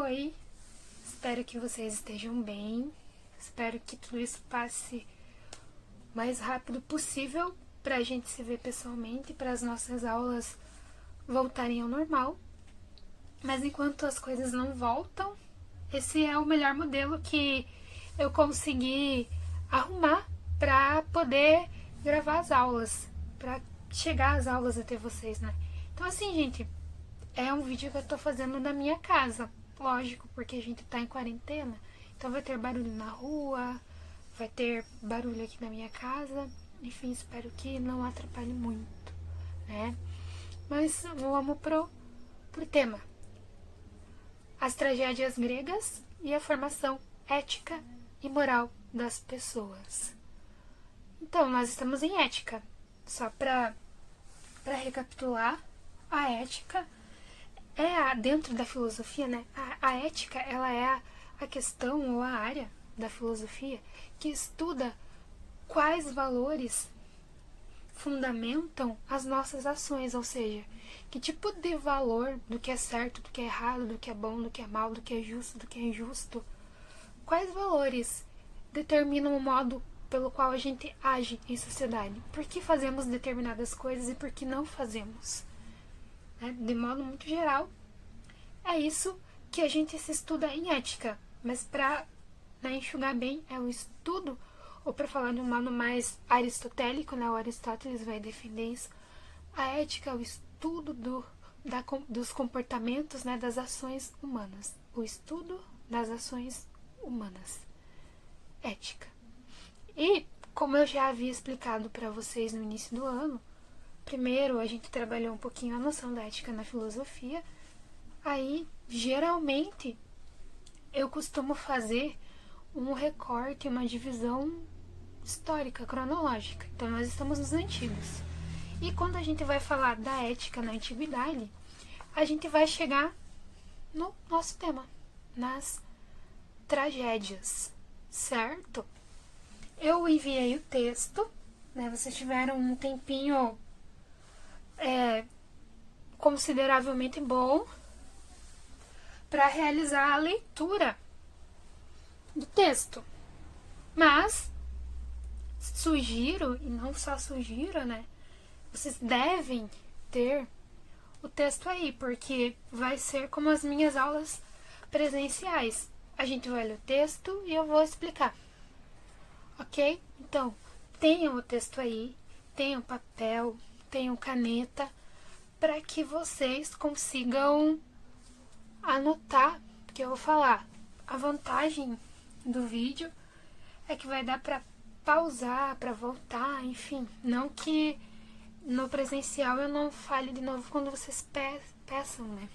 Oi, espero que vocês estejam bem, espero que tudo isso passe o mais rápido possível para a gente se ver pessoalmente, para as nossas aulas voltarem ao normal. Mas enquanto as coisas não voltam, esse é o melhor modelo que eu consegui arrumar para poder gravar as aulas, para chegar às aulas até vocês, né? Então assim, gente, é um vídeo que eu tô fazendo da minha casa, lógico, porque a gente tá em quarentena, então vai ter barulho na rua, vai ter barulho aqui na minha casa, enfim, espero que não atrapalhe muito, né? Mas vamos pro tema. As tragédias gregas e a formação ética e moral das pessoas. Então, nós estamos em ética. Só para recapitular, a ética dentro da filosofia, né? A ética, ela é a questão ou a área da filosofia que estuda quais valores fundamentam as nossas ações, ou seja, que tipo de valor do que é certo, do que é errado, do que é bom, do que é mal, do que é justo, do que é injusto, quais valores determinam o modo pelo qual a gente age em sociedade, por que fazemos determinadas coisas e por que não fazemos, né? De modo muito geral, é isso que a gente se estuda em ética, mas para enxugar bem é o estudo, ou para falar de um modo mais aristotélico, né, o Aristóteles vai defender isso, a ética é o estudo dos comportamentos, né, das ações humanas, o estudo das ações humanas, ética. E, como eu já havia explicado para vocês no início do ano, primeiro a gente trabalhou um pouquinho a noção da ética na filosofia, aí, geralmente, eu costumo fazer um recorte, uma divisão histórica, cronológica. Então, nós estamos nos antigos. E quando a gente vai falar da ética na antiguidade, a gente vai chegar no nosso tema, nas tragédias, certo? Eu enviei o texto, né? Vocês tiveram um tempinho consideravelmente bom para realizar a leitura do texto. Mas sugiro, e não só sugiro, né? Vocês devem ter o texto aí, porque vai ser como as minhas aulas presenciais. A gente vai ler o texto e eu vou explicar. Ok? Então, tenham o texto aí, tenham papel, tenham caneta, para que vocês consigam anotar, porque eu vou falar. A vantagem do vídeo é que vai dar para pausar, para voltar, enfim. Não que no presencial eu não fale de novo quando vocês peçam, né?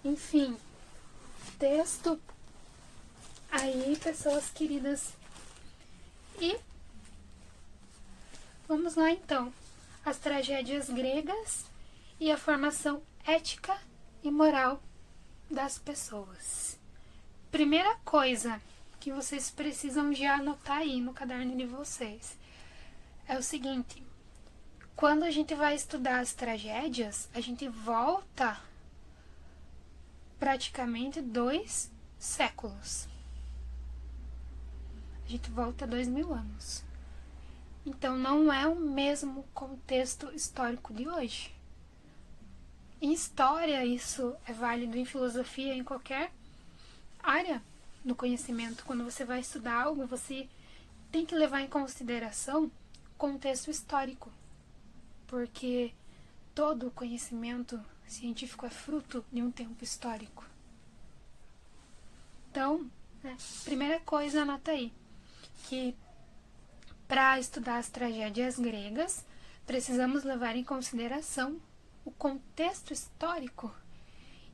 Enfim, texto aí, pessoas queridas. E vamos lá então. As tragédias gregas e a formação ética e moral das pessoas. Primeira coisa que vocês precisam já anotar aí no caderno de vocês é o seguinte: quando a gente vai estudar as tragédias, a gente volta praticamente 2 séculos. A gente volta 2000 anos. Então não é o mesmo contexto histórico de hoje. Em história, isso é válido, em filosofia, em qualquer área do conhecimento. Quando você vai estudar algo, você tem que levar em consideração o contexto histórico, porque todo conhecimento científico é fruto de um tempo histórico. Então, primeira coisa, anota aí, que para estudar as tragédias gregas, precisamos levar em consideração o contexto histórico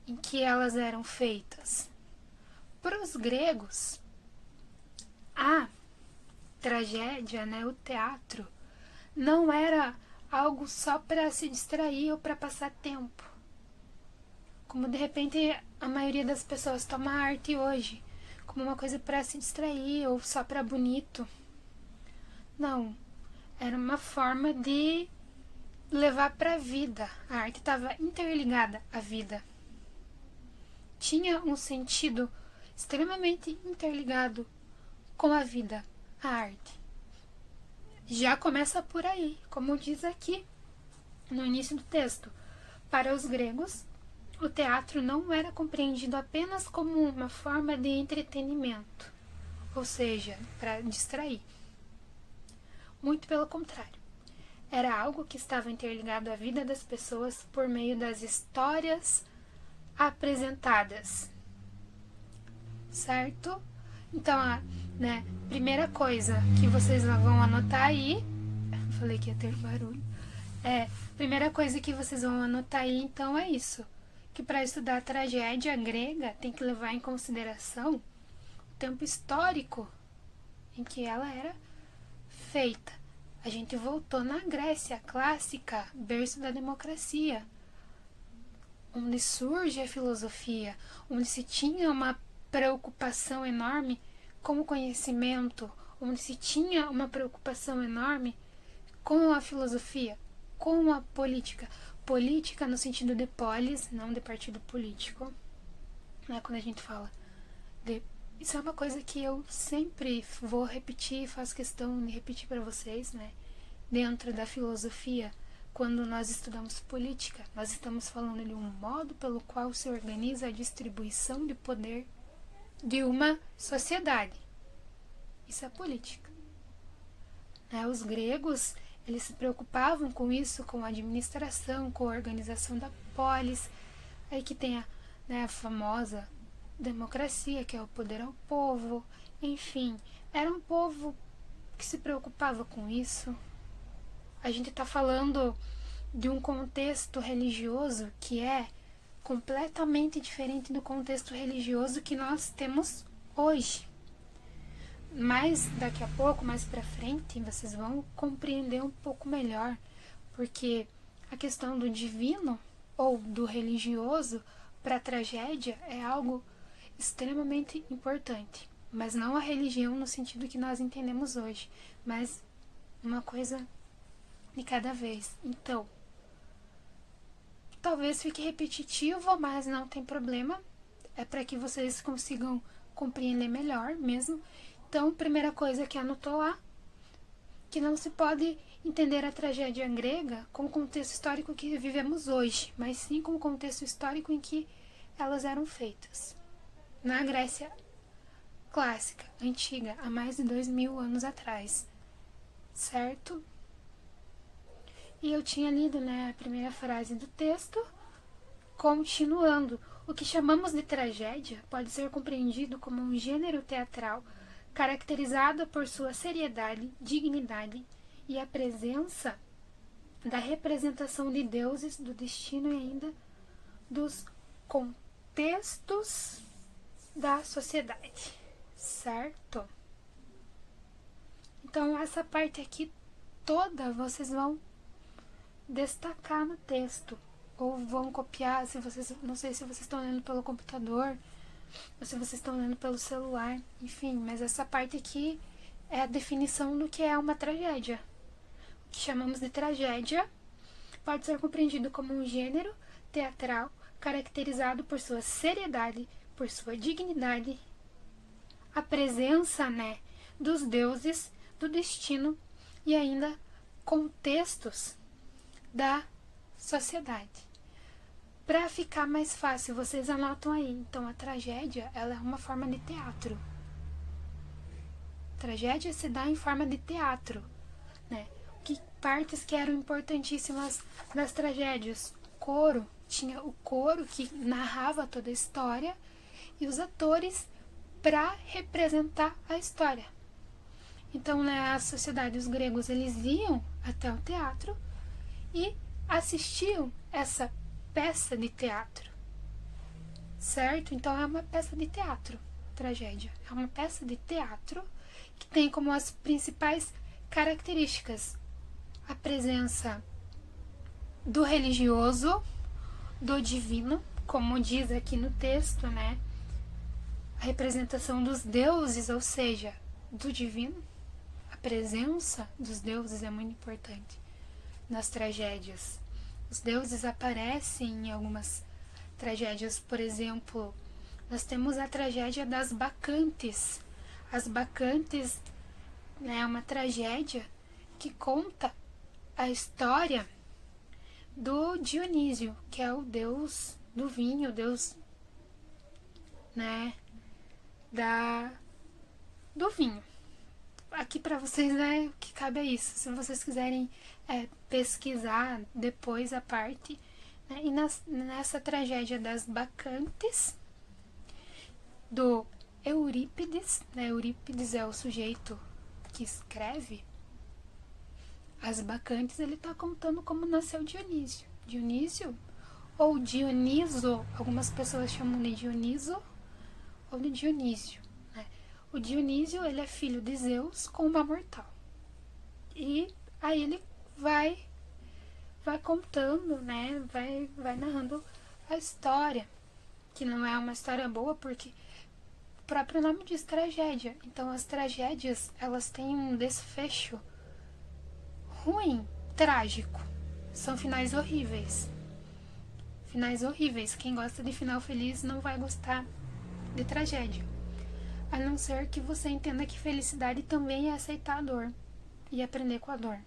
em que elas eram feitas. Para os gregos, a tragédia, né, o teatro, não era algo só para se distrair ou para passar tempo. Como de repente a maioria das pessoas toma a arte hoje, como uma coisa para se distrair ou só para bonito. Não, era uma forma de levar para a vida. A arte estava interligada à vida. tinha um sentido extremamente interligado com a vida, a arte. Já começa por aí, como diz aqui no início do texto. Para os gregos, o teatro não era compreendido apenas como uma forma de entretenimento, ou seja, para distrair. Muito pelo contrário. Era algo que estava interligado à vida das pessoas por meio das histórias apresentadas. Certo? Então, primeira coisa que vocês vão anotar aí, falei que ia ter barulho, primeira coisa que vocês vão anotar aí, então, é isso, que para estudar a tragédia grega tem que levar em consideração o tempo histórico em que ela era feita. A gente voltou na Grécia clássica, berço da democracia, onde surge a filosofia, onde se tinha uma preocupação enorme com o conhecimento, onde se tinha uma preocupação enorme com a filosofia, com a política. Política no sentido de polis, não de partido político. Quando a gente fala de... Isso é uma coisa que eu sempre vou repetir, faço questão de repetir para vocês, Dentro da filosofia, quando nós estudamos política, nós estamos falando de um modo pelo qual se organiza a distribuição de poder de uma sociedade. Isso é política. Os gregos, eles se preocupavam com isso, com a administração, com a organização da polis. Aí que tem a famosa democracia, que é o poder ao povo. Enfim, era um povo que se preocupava com isso. A gente está falando de um contexto religioso que é completamente diferente do contexto religioso que nós temos hoje. Mas daqui a pouco, mais pra frente, vocês vão compreender um pouco melhor, porque a questão do divino ou do religioso para a tragédia é algo extremamente importante, mas não a religião no sentido que nós entendemos hoje, mas uma coisa de cada vez. Então, talvez fique repetitivo, mas não tem problema. É para que vocês consigam compreender melhor mesmo. Então, primeira coisa que anotou lá, que não se pode entender a tragédia grega com o contexto histórico que vivemos hoje, mas sim com o contexto histórico em que elas eram feitas. Na Grécia clássica, antiga, há mais de 2000 anos atrás. Certo? E eu tinha lido a primeira frase do texto, continuando. O que chamamos de tragédia pode ser compreendido como um gênero teatral caracterizado por sua seriedade, dignidade e a presença da representação de deuses, do destino e ainda dos contextos da sociedade. Certo? Então, essa parte aqui toda vocês vão destacar no texto ou vão copiar, se vocês, não sei se vocês estão lendo pelo computador ou se vocês estão lendo pelo celular, enfim, mas essa parte aqui é a definição do que é uma tragédia. O que chamamos de tragédia pode ser compreendido como um gênero teatral caracterizado por sua seriedade, por sua dignidade, a presença, dos deuses, do destino e ainda contextos da sociedade. Para ficar mais fácil, vocês anotam aí. Então, a tragédia, ela é uma forma de teatro. A tragédia se dá em forma de teatro, Que partes que eram importantíssimas das tragédias? Coro, tinha o coro que narrava toda a história e os atores para representar a história. Então, a sociedade, os gregos, eles iam até o teatro e assistiam essa peça de teatro, certo? Então é uma peça de teatro, tragédia. É uma peça de teatro que tem como as principais características a presença do religioso, do divino, como diz aqui no texto, A representação dos deuses, ou seja, do divino. A presença dos deuses é muito importante nas tragédias. Os deuses aparecem em algumas tragédias, por exemplo, Nós temos a tragédia das Bacantes. As Bacantes, né, é uma tragédia que conta a história do Dionísio, que é o deus do vinho, o deus, né, do vinho. Aqui para vocês, né, o que cabe é isso. Se vocês quiserem pesquisar depois a parte, né, e nessa tragédia das Bacantes, do Eurípides, né, Eurípides é o sujeito que escreve as Bacantes, ele está contando como nasceu Dionísio. Dionísio, ou Dioniso, algumas pessoas chamam de Dioniso ou de Dionísio. Né? O Dionísio, ele é filho de Zeus com uma mortal. E aí ele vai contando, né, vai narrando a história, que não é uma história boa porque o próprio nome diz tragédia. Então as tragédias, elas têm um desfecho ruim, trágico. São finais horríveis. Finais horríveis. Quem gosta de final feliz não vai gostar de tragédia. A não ser que você entenda que felicidade também é aceitar a dor e aprender com a dor.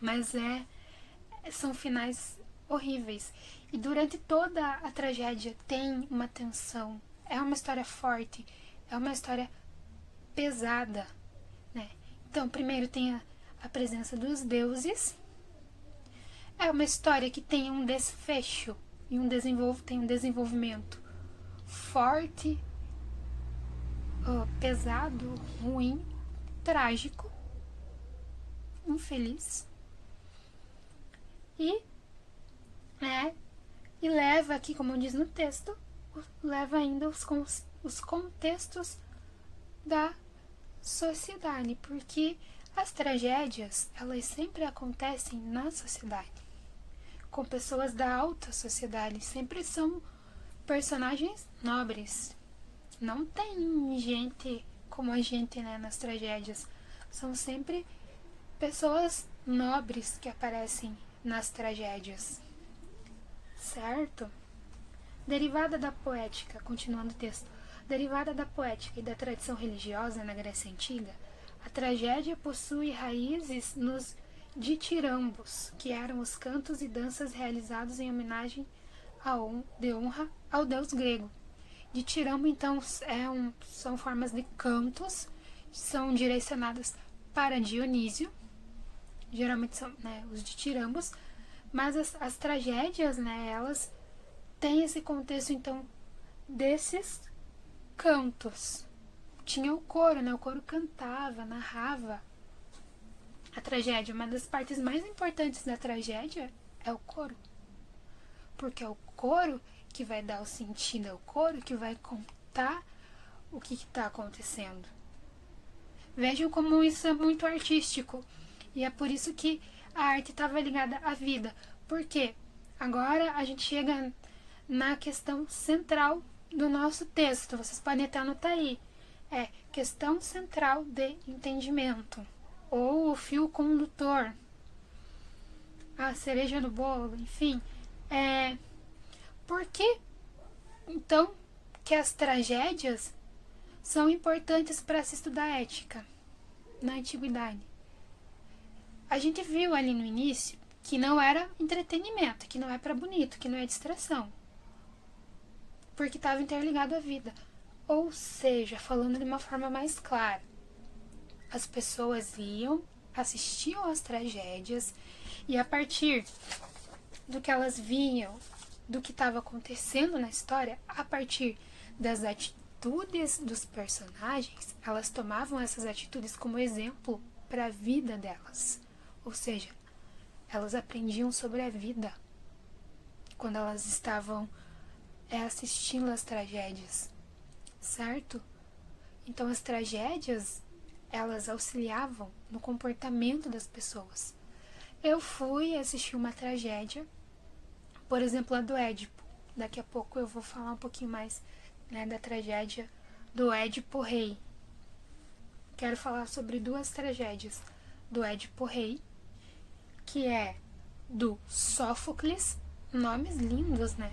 Mas são finais horríveis. E durante toda a tragédia tem uma tensão. É uma história forte. É uma história pesada, né? Então, primeiro tem a presença dos deuses. É uma história que tem um desfecho e tem um desenvolvimento forte, pesado, ruim, trágico, infeliz. E leva aqui, como diz no texto, leva ainda os contextos da sociedade, porque as tragédias, elas sempre acontecem na sociedade, com pessoas da alta sociedade, sempre são personagens nobres. Não tem gente como a gente, né, nas tragédias. São sempre pessoas nobres que aparecem nas tragédias. Certo? Derivada da poética, continuando o texto, derivada da poética e da tradição religiosa na Grécia Antiga, a tragédia possui raízes nos ditirambos, que eram os cantos e danças realizados em homenagem de honra ao deus grego. Ditirambo, então, são formas de cantos, são direcionadas para Dionísio, geralmente são, né, os ditirambos, mas as tragédias, né, elas têm esse contexto, então, desses cantos. Tinha o coro, né, o coro cantava, narrava a tragédia. Uma das partes mais importantes da tragédia é o coro, porque é o coro que vai dar o sentido, é o coro que vai contar o que está acontecendo. Vejam como isso é muito artístico, e é por isso que a arte estava ligada à vida. Por quê? Agora a gente chega na questão central do nosso texto. Vocês podem até anotar aí. É questão central de entendimento, ou o fio condutor, a cereja do bolo, enfim. Por que, então, que as tragédias são importantes para se estudar ética na antiguidade? A gente viu ali no início que não era entretenimento, que não é para bonito, que não é distração, porque estava interligado à vida. Ou seja, falando de uma forma mais clara, as pessoas assistiam às tragédias, e a partir do que elas viam, do que estava acontecendo na história, a partir das atitudes dos personagens, elas tomavam essas atitudes como exemplo para a vida delas. Ou seja, elas aprendiam sobre a vida quando elas estavam assistindo às tragédias, certo? Então as tragédias, elas auxiliavam no comportamento das pessoas. Eu fui assistir uma tragédia, por exemplo, a do Édipo. Daqui a pouco eu vou falar um pouquinho mais, né, da tragédia do Édipo Rei. Quero falar sobre duas tragédias do Édipo Rei, que é do Sófocles, nomes lindos, né?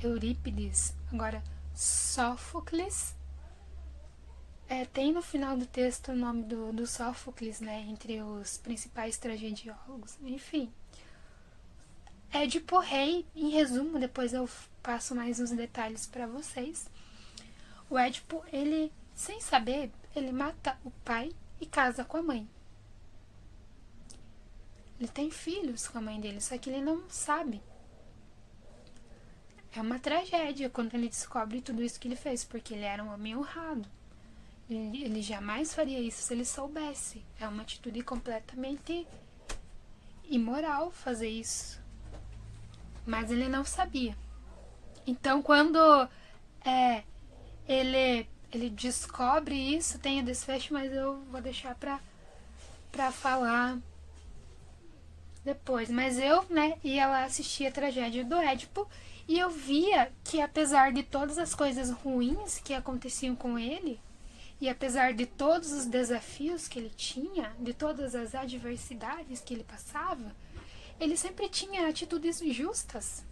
Eurípides. Agora, Sófocles. Tem no final do texto o nome do Sófocles, né? Entre os principais tragediólogos. Enfim. Édipo Rei, em resumo, depois eu passo mais uns detalhes para vocês. O Édipo, ele, sem saber, ele mata o pai e casa com a mãe. Ele tem filhos com a mãe dele, só que ele não sabe. É uma tragédia quando ele descobre tudo isso que ele fez, porque ele era um homem honrado. Ele jamais faria isso se ele soubesse. É uma atitude completamente imoral fazer isso. Mas ele não sabia. Então, quando ele descobre isso, tem o desfecho, mas eu vou deixar pra falar depois. Mas eu, né, ia lá assistir a tragédia do Édipo e eu via que, apesar de todas as coisas ruins que aconteciam com ele, e apesar de todos os desafios que ele tinha, de todas as adversidades que ele passava, ele sempre tinha atitudes justas.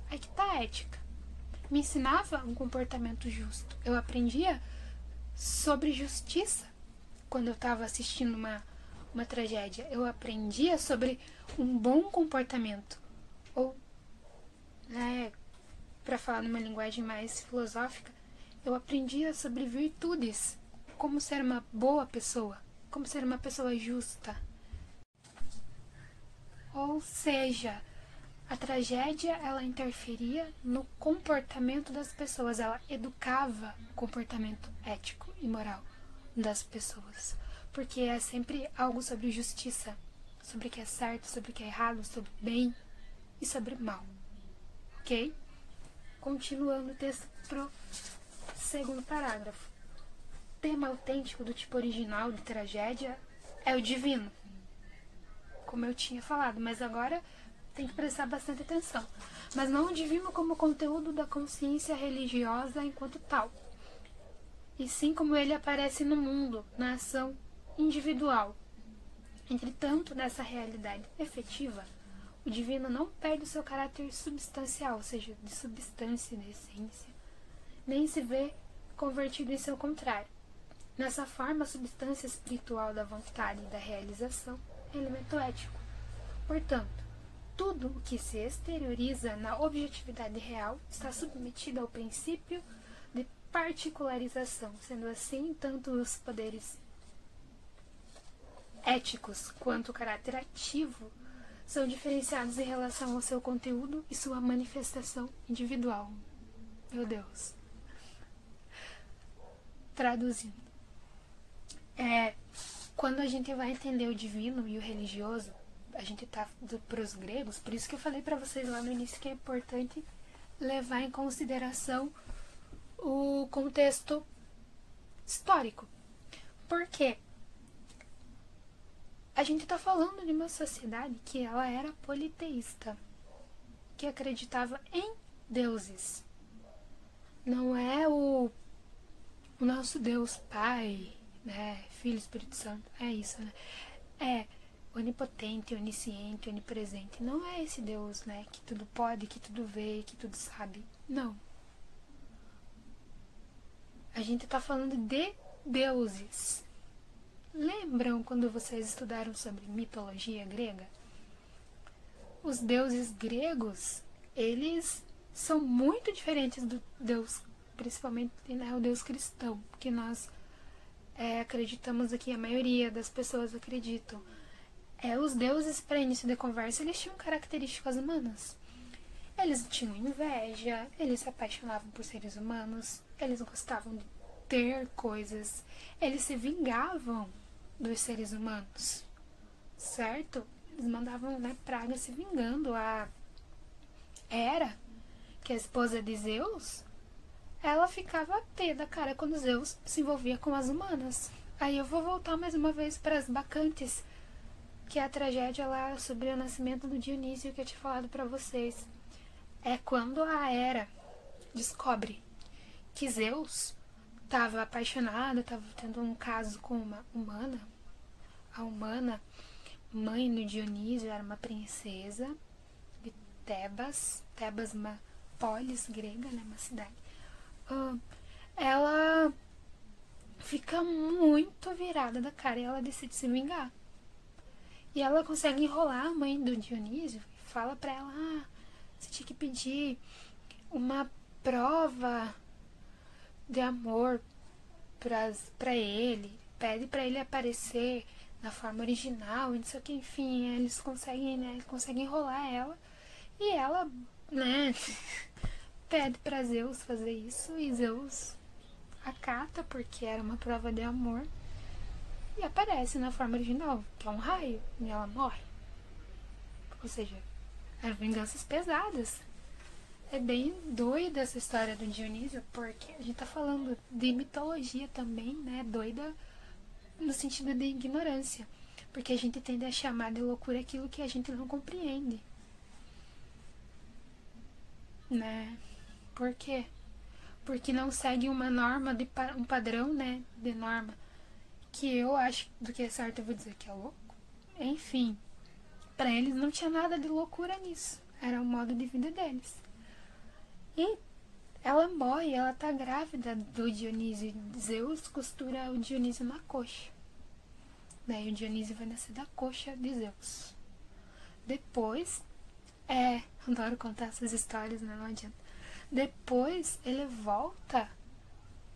Aí que tá a ética. Me ensinava um comportamento justo. Eu aprendia sobre justiça quando eu estava assistindo uma tragédia. Eu aprendia sobre um bom comportamento. Ou, né, para falar numa linguagem mais filosófica, eu aprendia sobre virtudes. Como ser uma boa pessoa. Como ser uma pessoa justa. Ou seja, a tragédia, ela interferia no comportamento das pessoas. Ela educava o comportamento ético e moral das pessoas. Porque é sempre algo sobre justiça. Sobre o que é certo, sobre o que é errado, sobre bem e sobre mal. Ok? Continuando o texto pro segundo parágrafo. O tema autêntico do tipo original de tragédia é o divino. Como eu tinha falado, mas agora tem que prestar bastante atenção. Mas não o divino como conteúdo da consciência religiosa enquanto tal, e sim como ele aparece no mundo, na ação individual. Entretanto, nessa realidade efetiva, o divino não perde o seu caráter substancial, ou seja, de substância, de essência, nem se vê convertido em seu contrário. Nessa forma, a substância espiritual da vontade e da realização é elemento ético. Portanto, tudo o que se exterioriza na objetividade real está submetido ao princípio de particularização, sendo assim, tanto os poderes éticos quanto o caráter ativo são diferenciados em relação ao seu conteúdo e sua manifestação individual. Meu Deus. Traduzindo. Quando a gente vai entender o divino e o religioso, a gente tá para os gregos, por isso que eu falei para vocês lá no início que é importante levar em consideração o contexto histórico. Por quê? A gente tá falando de uma sociedade que ela era politeísta, que acreditava em deuses. Não é o nosso Deus Pai, né, Filho, Espírito Santo, é isso, né? É onipotente, onisciente, onipresente. Não é esse Deus, né, que tudo pode, que tudo vê, que tudo sabe. Não. A gente tá falando de deuses. Lembram quando vocês estudaram sobre mitologia grega? Os deuses gregos, eles são muito diferentes do Deus, principalmente, né, o Deus cristão, que nós acreditamos aqui, a maioria das pessoas acreditam. Os deuses, para início de conversa, eles tinham características humanas. Eles tinham inveja, eles se apaixonavam por seres humanos, eles gostavam de ter coisas, eles se vingavam dos seres humanos, certo? Eles mandavam, né, praga se vingando. A Hera, que é a esposa de Zeus, ela ficava pé da cara quando Zeus se envolvia com as humanas. Aí eu vou voltar mais uma vez para as Bacantes, que é a tragédia lá sobre o nascimento do Dionísio que eu tinha falado para vocês. É quando a Hera descobre que Zeus estava apaixonado, estava tendo um caso com uma humana. A humana, mãe do Dionísio, era uma princesa de Tebas, uma polis grega, né, uma cidade, ela fica muito virada da cara e ela decide se vingar. E ela consegue enrolar a mãe do Dionísio e fala pra ela, você tinha que pedir uma prova de amor pra ele, pede pra ele aparecer na forma original, e não sei o que, enfim, eles conseguem enrolar ela, e ela, né, pede pra Zeus fazer isso, e Zeus acata, porque era uma prova de amor, e aparece na forma original, que é um raio, e ela morre. Ou seja, eram vinganças pesadas. É bem doida essa história do Dionísio, porque a gente tá falando de mitologia também, né? Doida no sentido de ignorância. Porque a gente tende a chamar de loucura aquilo que a gente não compreende. Né? Por quê? Porque não segue uma norma, um padrão, né? De norma. Que eu acho do que é certo, eu vou dizer que é louco. Enfim, pra eles não tinha nada de loucura nisso. Era o modo de vida deles. E ela morre, ela tá grávida do Dionísio. Zeus costura o Dionísio na coxa. Daí o Dionísio vai nascer da coxa de Zeus. Depois, adoro contar essas histórias, né? Não adianta. Depois ele volta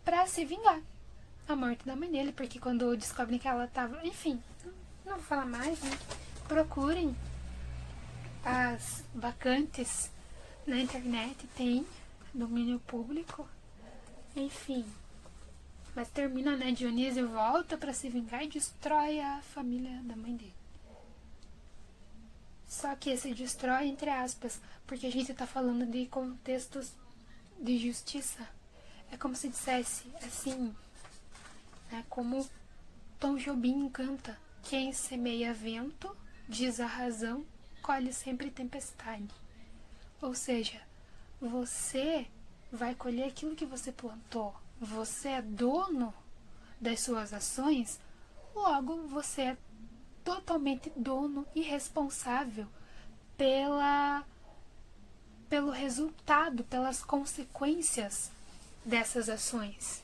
pra se vingar a morte da mãe dele, porque quando descobrem que ela tava. Enfim, não vou falar mais, né? Procurem as vacantes na internet, tem domínio público, enfim. Mas termina, né? Dionísio volta pra se vingar e destrói a família da mãe dele. Só que esse destrói entre aspas, porque a gente tá falando de contextos de justiça. É como se dissesse assim, né? Como Tom Jobim canta: quem semeia vento, diz a razão, colhe sempre tempestade. Ou seja, você vai colher aquilo que você plantou. Você é dono das suas ações, logo você é totalmente dono e responsável pelo resultado, pelas consequências dessas ações.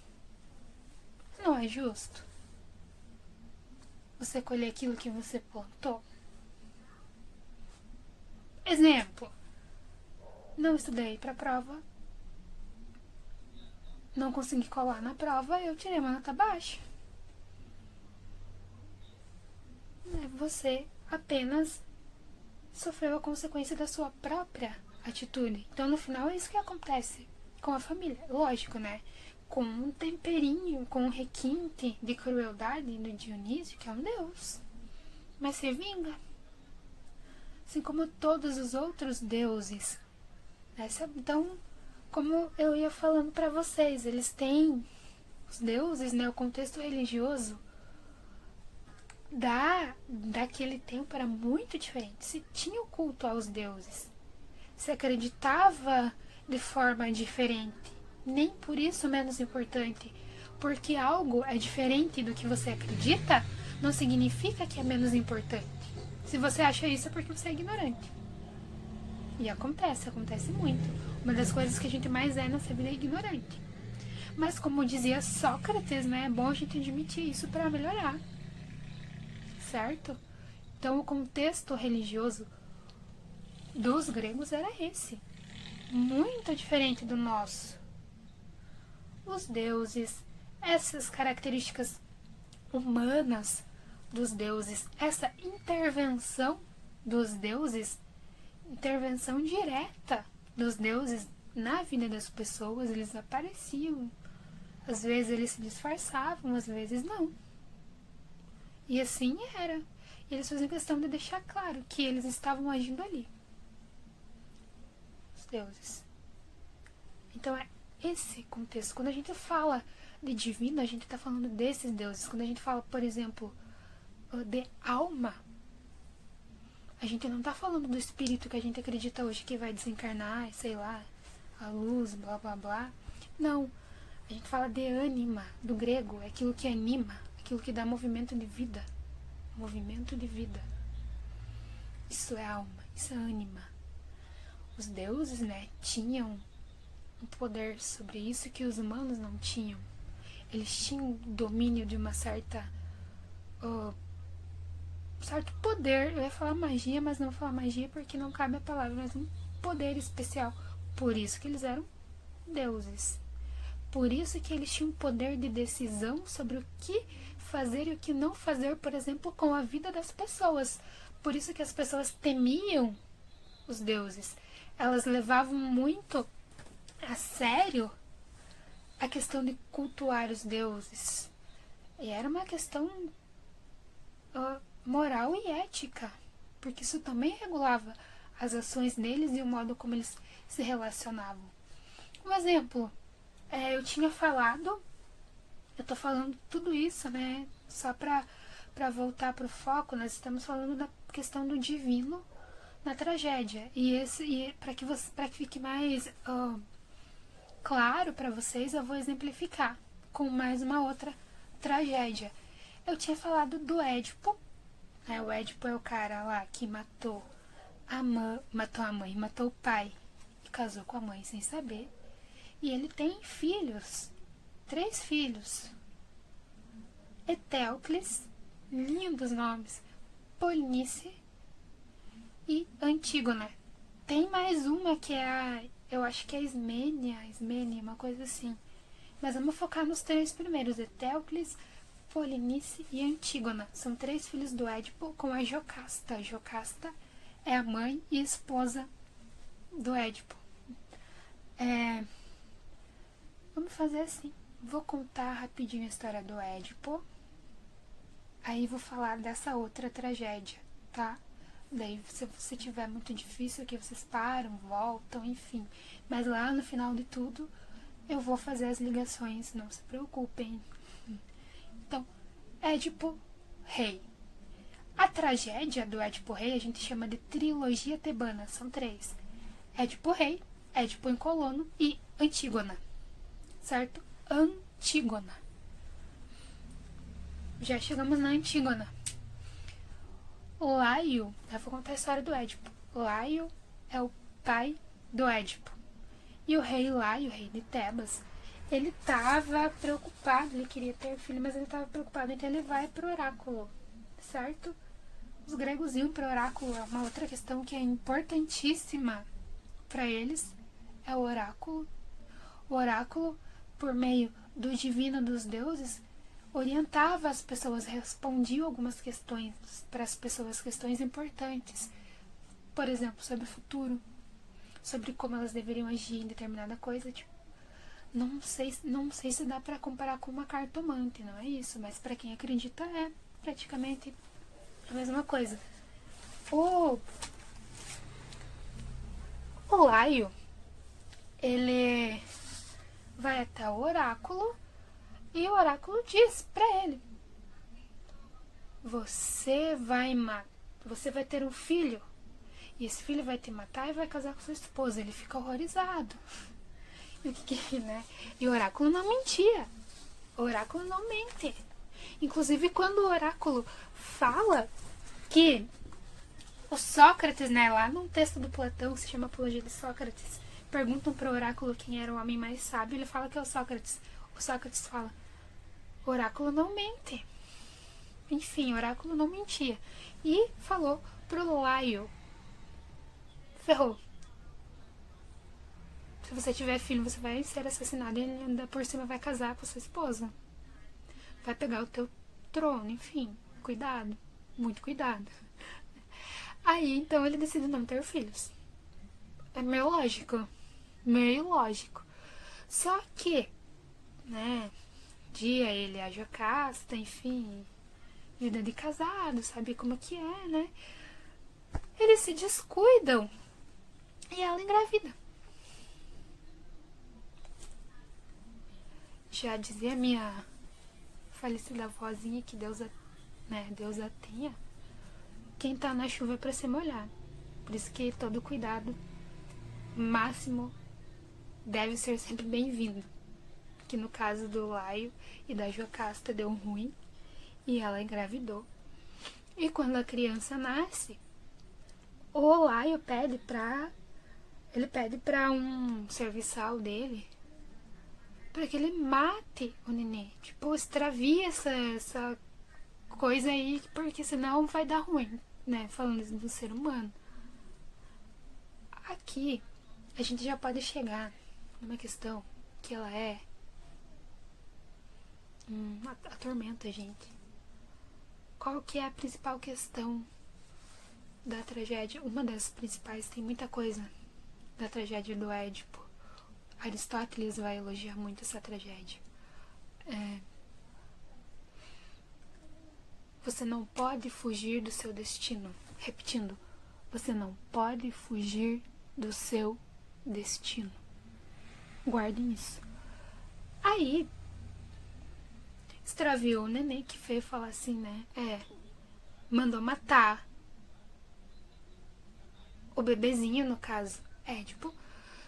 Não é justo você colher aquilo que você plantou? Exemplo: não estudei para a prova, não consegui colar na prova, eu tirei uma nota baixa. Você apenas sofreu a consequência da sua própria atitude. Então, no final, é isso que acontece com a família. Lógico, né? Com um temperinho, com um requinte de crueldade do Dionísio, que é um deus. Mas se vinga. Assim como todos os outros deuses. Então, como eu ia falando para vocês, eles têm os deuses, né? O contexto religioso daquele tempo era muito diferente. Se tinha o culto aos deuses, se acreditava de forma diferente, nem por isso menos importante. Porque algo é diferente do que você acredita, não significa que é menos importante. Se você acha isso é porque você é ignorante. E acontece muito. Uma das coisas que a gente mais é nessa vida é ignorante. Mas como dizia Sócrates, né, é bom a gente admitir isso para melhorar. Certo? Então o contexto religioso dos gregos era esse. Muito diferente do nosso. Os deuses, essas características humanas dos deuses, essa intervenção dos deuses, intervenção direta dos deuses na vida das pessoas, eles apareciam. Às vezes eles se disfarçavam, às vezes não. E assim era. E eles faziam questão de deixar claro que eles estavam agindo ali. Os deuses. Então é esse contexto. Quando a gente fala de divino, a gente está falando desses deuses. Quando a gente fala, por exemplo, de alma, a gente não está falando do espírito que a gente acredita hoje que vai desencarnar, sei lá, a luz, blá blá blá. Não. A gente fala de ânima, do grego, é aquilo que anima, aquilo que dá movimento de vida. Movimento de vida. Isso é alma, isso é ânima. Os deuses, né, tinham um poder sobre isso que os humanos não tinham. Eles tinham domínio de uma certo poder. Eu ia falar magia, mas não vou falar magia porque não cabe a palavra, mas um poder especial. Por isso que eles eram deuses. Por isso que eles tinham poder de decisão sobre o que fazer e o que não fazer, por exemplo, com a vida das pessoas. Por isso que as pessoas temiam os deuses. Elas levavam muito a sério a questão de cultuar os deuses. E era uma questão moral e ética, porque isso também regulava as ações deles e o modo como eles se relacionavam. Um exemplo, eu tinha falado, eu tô falando tudo isso, né, só para voltar pro foco, nós estamos falando da questão do divino na tragédia, e para que fique mais claro para vocês, eu vou exemplificar com mais uma outra tragédia. Eu tinha falado do Édipo, né? O Édipo é o cara lá que matou a mãe, matou o pai e casou com a mãe sem saber. E ele tem filhos, 3 filhos. Etéocles, lindos nomes, Polinice e Antígona. Tem mais uma que é eu acho que é Ismênia, uma coisa assim. Mas vamos focar nos 3 primeiros, Etéocles, Polinice e Antígona. São 3 filhos do Édipo com a Jocasta. A Jocasta é a mãe e esposa do Édipo. Vamos fazer assim. Vou contar rapidinho a história do Édipo. Aí vou falar dessa outra tragédia, tá? Daí, se tiver muito difícil, que vocês param, voltam, enfim. Mas lá no final de tudo, eu vou fazer as ligações, não se preocupem. Então, Édipo Rei. A tragédia do Édipo Rei a gente chama de trilogia tebana, são 3. Édipo Rei, Édipo em Colono e Antígona, certo? Antígona. Já chegamos na Antígona. Laio, eu vou contar a história do Édipo. Laio é o pai do Édipo. E o rei Laio, o rei de Tebas, ele estava preocupado, ele queria ter filho, mas ele estava preocupado, então ele vai pro oráculo, certo? Os gregos iam pro oráculo, é uma outra questão que é importantíssima para eles, é o oráculo. O oráculo, por meio do divino dos deuses, orientava as pessoas, respondia algumas questões para as pessoas, questões importantes. Por exemplo, sobre o futuro, sobre como elas deveriam agir em determinada coisa. Tipo, não sei se dá para comparar com uma cartomante, não é isso, mas para quem acredita é praticamente a mesma coisa. O Laio, ele vai até o oráculo e o oráculo diz pra ele: você vai ter um filho, e esse filho vai te matar e vai casar com sua esposa. Ele fica horrorizado. Né? E o oráculo não mentia. O oráculo não mente. Inclusive, quando o oráculo fala que o Sócrates, né, lá num texto do Platão, que se chama Apologia de Sócrates, perguntam para o oráculo quem era o homem mais sábio, ele fala que é o Sócrates. O Sócrates fala: o oráculo não mente. Enfim, o oráculo não mentia. E falou pro Laio: ferrou. Se você tiver filho, você vai ser assassinado e ele ainda por cima vai casar com sua esposa. Vai pegar o teu trono, enfim. Cuidado. Muito cuidado. Aí, então, ele decide não ter filhos. É meio lógico. Só que, né, dia ele a Jocasta, enfim, vida de casado, sabe como que é, né? Eles se descuidam e ela engravida. Já dizia minha falecida avózinha, que Deus a tenha, quem tá na chuva é pra se molhar. Por isso que todo cuidado máximo deve ser sempre bem-vindo. Que no caso do Laio e da Jocasta deu ruim e ela engravidou. E quando a criança nasce, o Laio pede pra ele pede pra um serviçal dele pra que ele mate o nenê. Tipo, extravia essa coisa aí, porque senão vai dar ruim, né? Falando do ser humano. Aqui, a gente já pode chegar numa questão que ela atormenta a gente. Qual que é a principal questão da tragédia? Uma das principais, tem muita coisa da tragédia do Édipo. Aristóteles vai elogiar muito essa tragédia. Você não pode fugir do seu destino. Repetindo, você não pode fugir do seu destino. Guardem isso. Aí, extraviou o neném, que veio falar assim, né? Mandou matar o bebezinho, no caso, Édipo.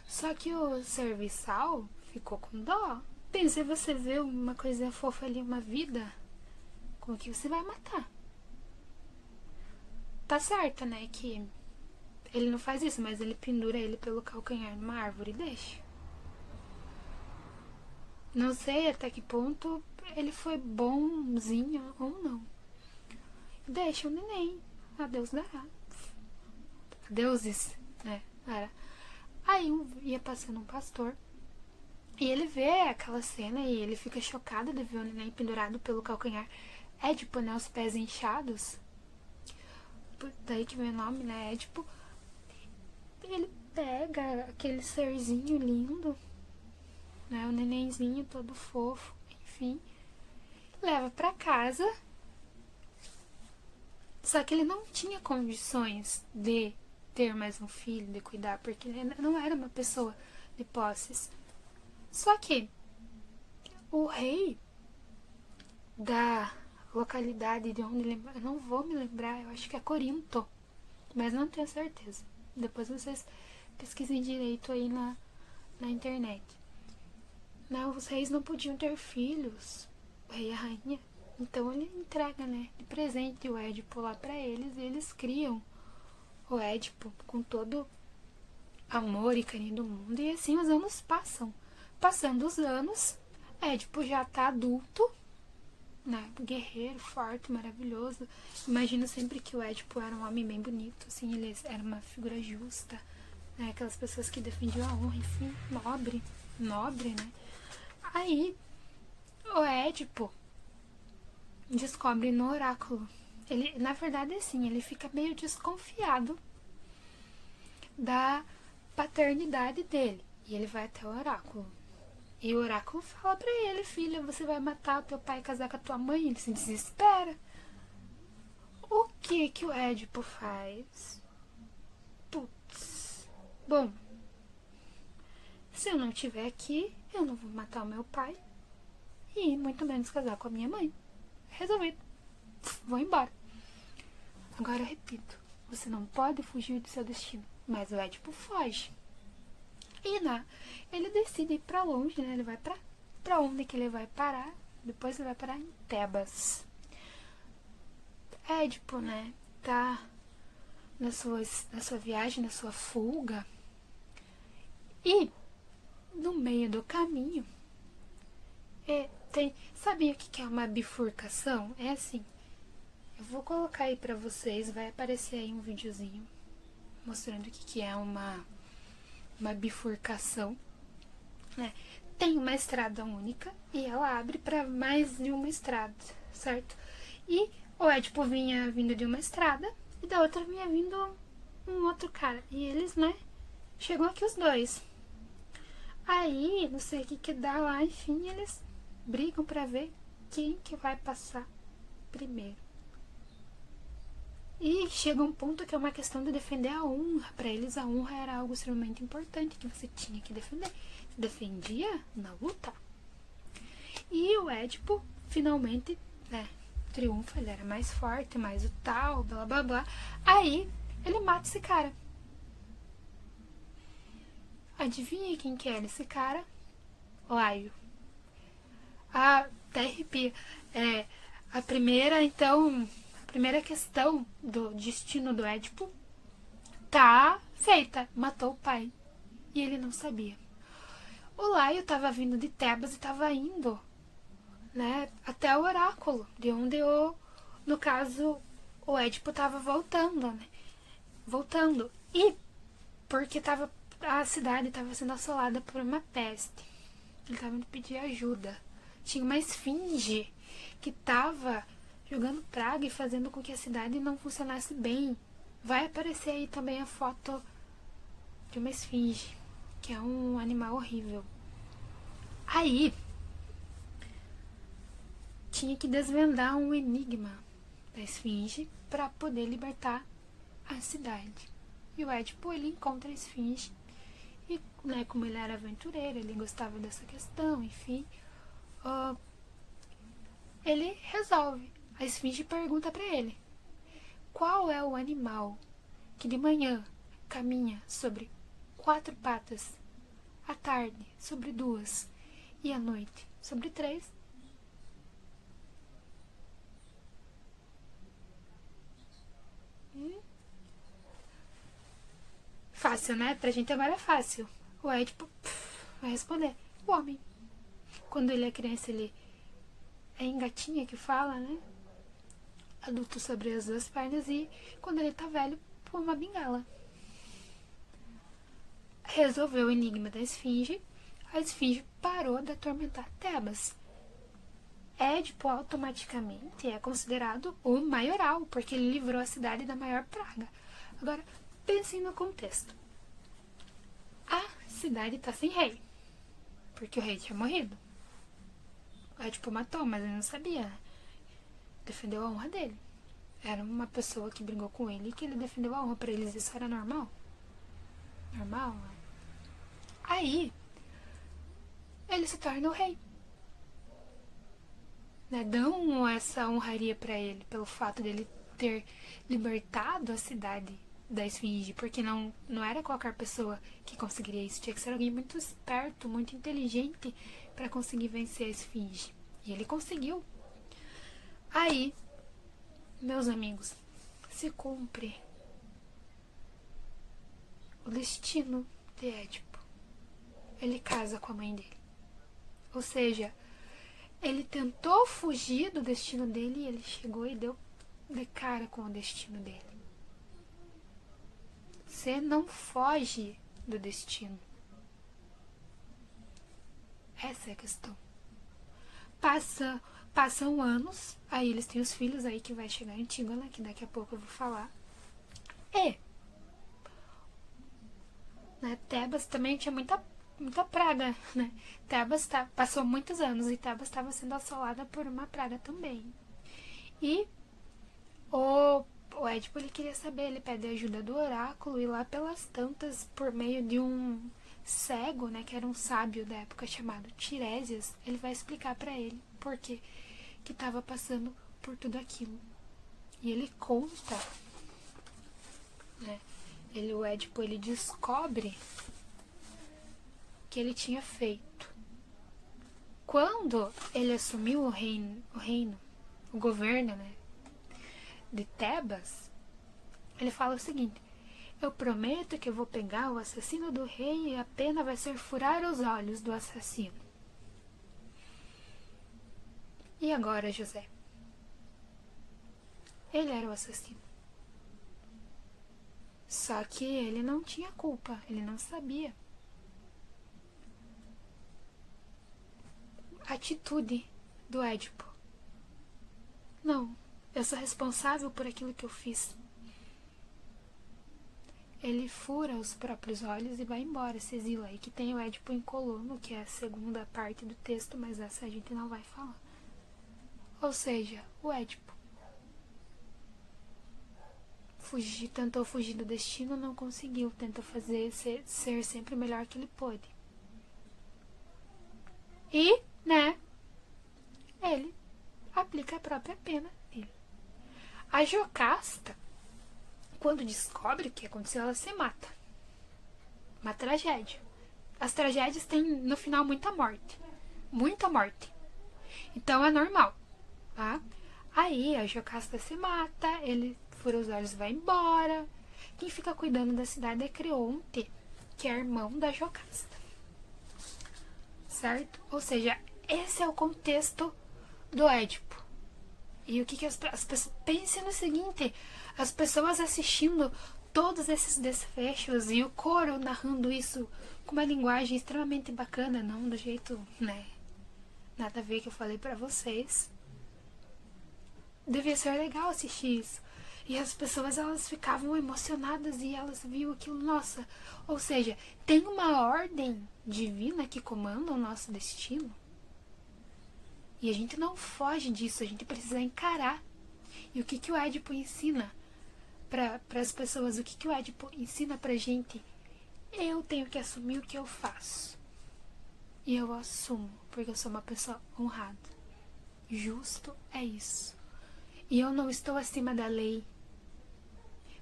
Só que o serviçal ficou com dó. Pensa, você vê uma coisa fofa ali, uma vida, como que você vai matar? Tá certo, né, que ele não faz isso, mas ele pendura ele pelo calcanhar numa árvore e deixa. Não sei até que ponto ele foi bonzinho ou não. Deixa o neném, a Deus dará. Deuses, né? Era. Aí ia passando um pastor e ele vê aquela cena e ele fica chocado de ver o neném pendurado pelo calcanhar. Édipo, né? Os pés inchados. Daí que vem o nome, né? Édipo. Ele pega aquele serzinho lindo, né? O nenenzinho todo fofo, enfim. Leva pra casa. Só que ele não tinha condições de ter mais um filho, de cuidar, porque ele não era uma pessoa de posses. Só que o rei da localidade de onde ele... Eu não vou me lembrar, eu acho que é Corinto, mas não tenho certeza. Depois vocês pesquisem direito aí na internet. Não, os reis não podiam ter filhos, o rei e a rainha. Então ele entrega, né, de presente o Édipo lá pra eles, e eles criam o Édipo com todo amor e carinho do mundo. E assim os anos passam. Passando os anos, Édipo já tá adulto, né, guerreiro, forte, maravilhoso. Imagino sempre que o Édipo era um homem bem bonito, assim, ele era uma figura justa, né, aquelas pessoas que defendiam a honra, enfim, nobre, né. Aí, o Édipo descobre no oráculo. Ele, na verdade, assim, ele fica meio desconfiado da paternidade dele. E ele vai até o oráculo. E o oráculo fala pra ele: filha, você vai matar o teu pai e casar com a tua mãe. Ele se desespera. O que que o Édipo faz? Putz. Bom, se eu não estiver aqui, eu não vou matar o meu pai. E muito menos casar com a minha mãe. Resolvido. Vou embora. Agora eu repito, você não pode fugir do seu destino. Mas o Édipo foge. E ele decide ir pra longe, né? Ele vai pra onde que ele vai parar? Depois ele vai parar em Tebas. Édipo, né? Tá na sua viagem, na sua fuga. E no meio do caminho sabia o que é uma bifurcação? É assim, eu vou colocar aí pra vocês, vai aparecer aí um videozinho mostrando o que é uma bifurcação, né? Tem uma estrada única e ela abre para mais de uma estrada, certo? E o Édipo vinha vindo de uma estrada e da outra vinha vindo um outro cara. E eles, né, chegam aqui os dois. Aí, não sei o que dá lá, enfim, eles brigam para ver quem que vai passar primeiro. E chega um ponto que é uma questão de defender a honra. Para eles, a honra era algo extremamente importante que você tinha que defender. Você defendia na luta. E o Édipo, finalmente, né, triunfa. Ele era mais forte, mais o tal, blá blá blá. Aí, ele mata esse cara. Adivinha quem que era esse cara? Laio. Até arrepia. A primeira, então... A primeira questão do destino do Édipo tá feita. Matou o pai. e ele não sabia. O Laio estava vindo de Tebas e estava indo, né, até o oráculo, de onde no caso, o Édipo estava voltando, né? Voltando. E porque a cidade estava sendo assolada por uma peste. Ele estava indo pedir ajuda. Tinha uma esfinge que estava jogando praga e fazendo com que a cidade não funcionasse bem. Vai aparecer aí também a foto de uma esfinge, que é um animal horrível. Aí tinha que desvendar um enigma da esfinge para poder libertar a cidade. E o Édipo, ele encontra a esfinge e, né, como ele era aventureiro, ele gostava dessa questão, enfim, ele resolve. A esfinge pergunta para ele: qual é o animal que de manhã caminha sobre 4 patas, à tarde sobre 2 e à noite sobre 3? Fácil, né? Pra gente agora é fácil. O Édipo vai responder: o homem. Quando ele é criança, ele é engatinha que fala, né? Adulto sobre as 2 pernas, e quando ele tá velho, põe uma bengala. Resolveu o enigma da esfinge. A esfinge parou de atormentar Tebas. Édipo automaticamente é considerado o maioral, porque ele livrou a cidade da maior praga. Agora, pensem no contexto. A cidade tá sem rei, porque o rei tinha morrido. O Édipo matou, mas ele não sabia. Defendeu a honra dele. Era uma pessoa que brigou com ele e que ele defendeu a honra. Pra eles isso era normal. Normal. Aí, ele se torna o rei. Né? Dão essa honraria pra ele pelo fato dele ter libertado a cidade da esfinge, porque não era qualquer pessoa que conseguiria isso. Tinha que ser alguém muito esperto, muito inteligente para conseguir vencer a esfinge. E ele conseguiu. Aí, meus amigos, se cumpre o destino de Édipo. Ele casa com a mãe dele. Ou seja, ele tentou fugir do destino dele e ele chegou e deu de cara com o destino dele. Você não foge do destino. Essa é a questão. Passam anos, aí eles têm os filhos aí que vai chegar em Antígona, que daqui a pouco eu vou falar. E né, Tebas também tinha muita praga, né? Tebas passou muitos anos e Tebas estava sendo assolada por uma praga também. E o Édipo, ele queria saber, ele pede ajuda do oráculo e lá pelas tantas, por meio de um cego, né, que era um sábio da época chamado Tiresias, ele vai explicar para ele por que estava passando por tudo aquilo. E ele conta, né, o Édipo, ele descobre o que ele tinha feito. Quando ele assumiu o reino, o governo, né, de Tebas, ele fala o seguinte: eu prometo que eu vou pegar o assassino do rei e a pena vai ser furar os olhos do assassino. E agora, José? Ele era o assassino. Só que ele não tinha culpa, ele não sabia. Atitude do Édipo: não, eu sou responsável por aquilo que eu fiz. Ele fura os próprios olhos e vai embora, se exila. Aí que tem o Édipo em Colono, que é a segunda parte do texto, mas essa a gente não vai falar. Ou seja, o Édipo tentou fugir do destino, não conseguiu. Tentou fazer ser sempre o melhor que ele pôde. E, né, ele aplica a própria pena dele. A Jocasta, quando descobre o que aconteceu, ela se mata. Uma tragédia. As tragédias têm no final muita morte. Muita morte. Então é normal, tá? Aí a Jocasta se mata, ele fura os olhos e vai embora. Quem fica cuidando da cidade é Creonte. que é irmão da Jocasta. Certo? Ou seja, esse é o contexto do Édipo. E o que as pessoas... Pense no seguinte, as pessoas assistindo todos esses desfechos e o coro narrando isso com uma linguagem extremamente bacana, não do jeito, né, nada a ver que eu falei pra vocês. Devia ser legal assistir isso. E as pessoas, elas ficavam emocionadas e elas viam aquilo, nossa. Ou seja, tem uma ordem divina que comanda o nosso destino. E a gente não foge disso, a gente precisa encarar. E o que o Édipo ensina para as pessoas? O que o Édipo ensina pra gente? Eu tenho que assumir o que eu faço. E eu assumo, porque eu sou uma pessoa honrada. Justo é isso. E eu não estou acima da lei.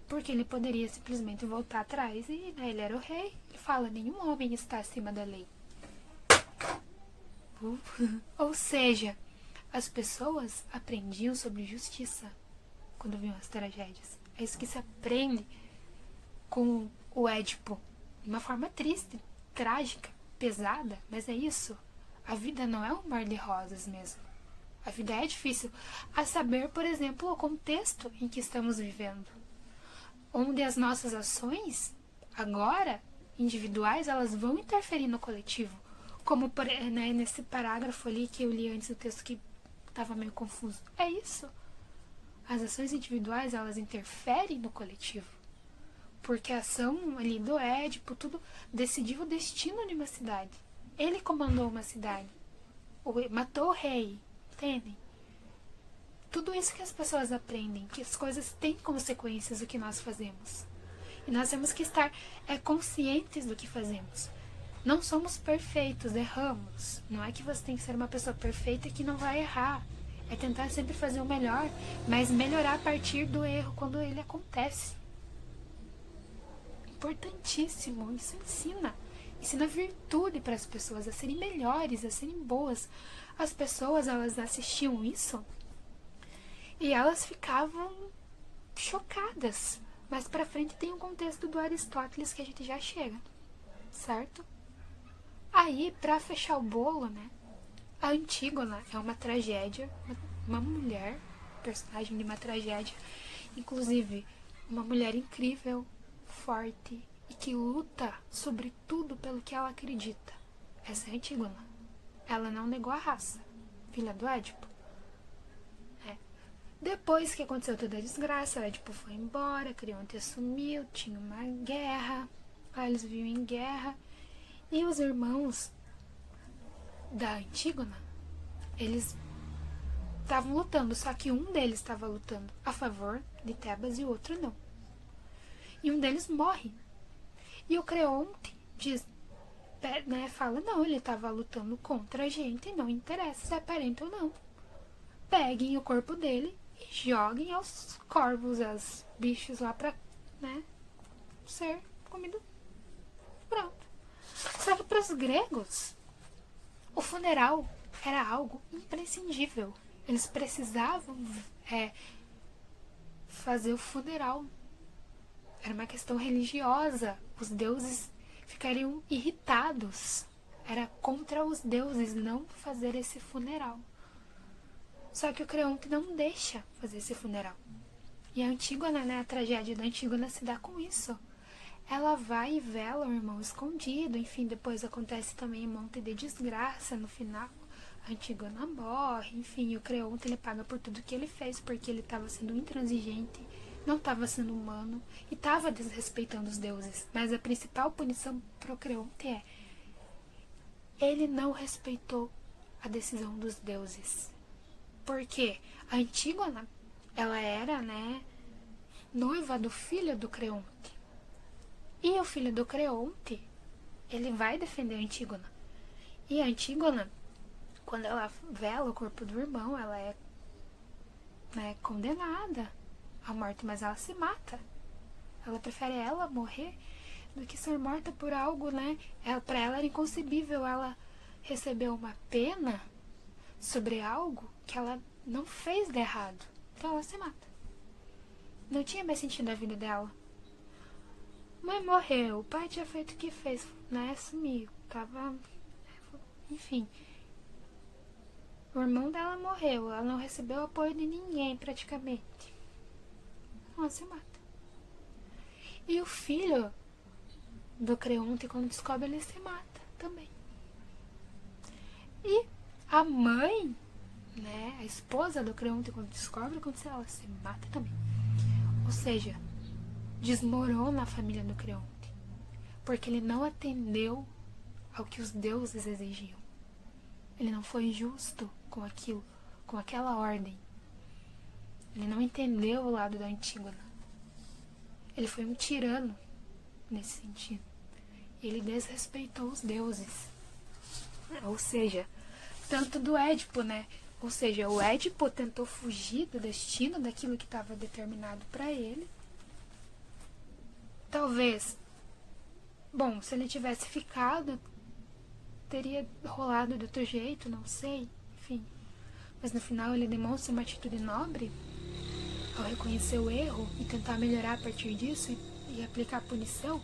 Porque ele poderia simplesmente voltar atrás e, né, ele era o rei. Ele fala, nenhum homem está acima da lei. Ou seja, as pessoas aprendiam sobre justiça quando viam as tragédias. É isso que se aprende com o Édipo. De uma forma triste, trágica, pesada, mas é isso. A vida não é um mar de rosas mesmo. A vida é difícil. A saber, por exemplo, o contexto em que estamos vivendo. Onde as nossas ações, agora, individuais, elas vão interferir no coletivo. Como, né, nesse parágrafo ali que eu li antes do texto que estava meio confuso. É isso. As ações individuais, elas interferem no coletivo. Porque a ação ali do Édipo, tudo, decidiu o destino de uma cidade. Ele comandou uma cidade. Matou o rei. Entendem? Tudo isso que as pessoas aprendem, que as coisas têm consequências do que nós fazemos. E nós temos que estar conscientes do que fazemos. Não somos perfeitos, erramos. Não é que você tem que ser uma pessoa perfeita que não vai errar. É tentar sempre fazer o melhor, mas melhorar a partir do erro quando ele acontece. Importantíssimo, isso ensina. Ensina virtude para as pessoas a serem melhores, a serem boas. As pessoas, elas assistiam isso e elas ficavam chocadas. Mas pra frente tem um contexto do Aristóteles que a gente já chega, certo? Aí, pra fechar o bolo, né, a Antígona é uma tragédia, uma mulher, personagem de uma tragédia, inclusive uma mulher incrível, forte e que luta sobretudo pelo que ela acredita. Essa é a Antígona. Ela não negou a raça, filha do Édipo. Depois que aconteceu toda a desgraça, o Édipo foi embora, Creonte assumiu, tinha uma guerra, lá eles viviam em guerra, e os irmãos da Antígona, eles estavam lutando, só que um deles estava lutando a favor de Tebas e o outro não. E um deles morre. E o Creonte diz, né, fala, não, ele estava lutando contra a gente, não interessa se é parente ou não. Peguem o corpo dele e joguem aos corvos, aos bichos lá pra, né, ser comido. Pronto. Só que para os gregos, o funeral era algo imprescindível. Eles precisavam fazer o funeral. Era uma questão religiosa. Os deuses ficariam irritados. Era contra os deuses não fazer esse funeral. Só que o Creonte não deixa fazer esse funeral. E a Antígona, né, a tragédia da Antígona se dá com isso. Ela vai e vela o irmão escondido, enfim, depois acontece também um monte de desgraça no final. A Antígona morre, enfim, o Creonte ele paga por tudo que ele fez, porque ele estava sendo intransigente, não estava sendo humano e estava desrespeitando os deuses. Mas a principal punição pro Creonte é: ele não respeitou a decisão dos deuses. Porque a Antígona, ela era, né, noiva do filho do Creonte. E o filho do Creonte, ele vai defender a Antígona. E a Antígona, quando ela vela o corpo do irmão, ela é, né, condenada à morte, mas ela se mata. Ela prefere ela morrer do que ser morta por algo, né? Para ela era inconcebível ela receber uma pena sobre algo que ela não fez de errado. Então ela se mata. Não tinha mais sentido a vida dela. Mãe morreu, o pai tinha feito o que fez, né? Sumiu, tava... Enfim. O irmão dela morreu, ela não recebeu apoio de ninguém praticamente. Ela se mata. E o filho do Creonte, quando descobre, ele se mata também. E a mãe, né, a esposa do Creonte, quando descobre o que aconteceu, ela se mata também. Ou seja, desmorona a família do Creonte, porque ele não atendeu ao que os deuses exigiam. Ele não foi justo com aquilo, com aquela ordem. Ele não entendeu o lado da Antígona. Ele foi um tirano nesse sentido. Ele desrespeitou os deuses. Ou seja, tanto do Édipo, né? Ou seja, o Édipo tentou fugir do destino, daquilo que estava determinado para ele. Talvez, bom, se ele tivesse ficado, teria rolado de outro jeito, não sei, enfim. Mas no final ele demonstra uma atitude nobre ao reconhecer o erro e tentar melhorar a partir disso e aplicar a punição.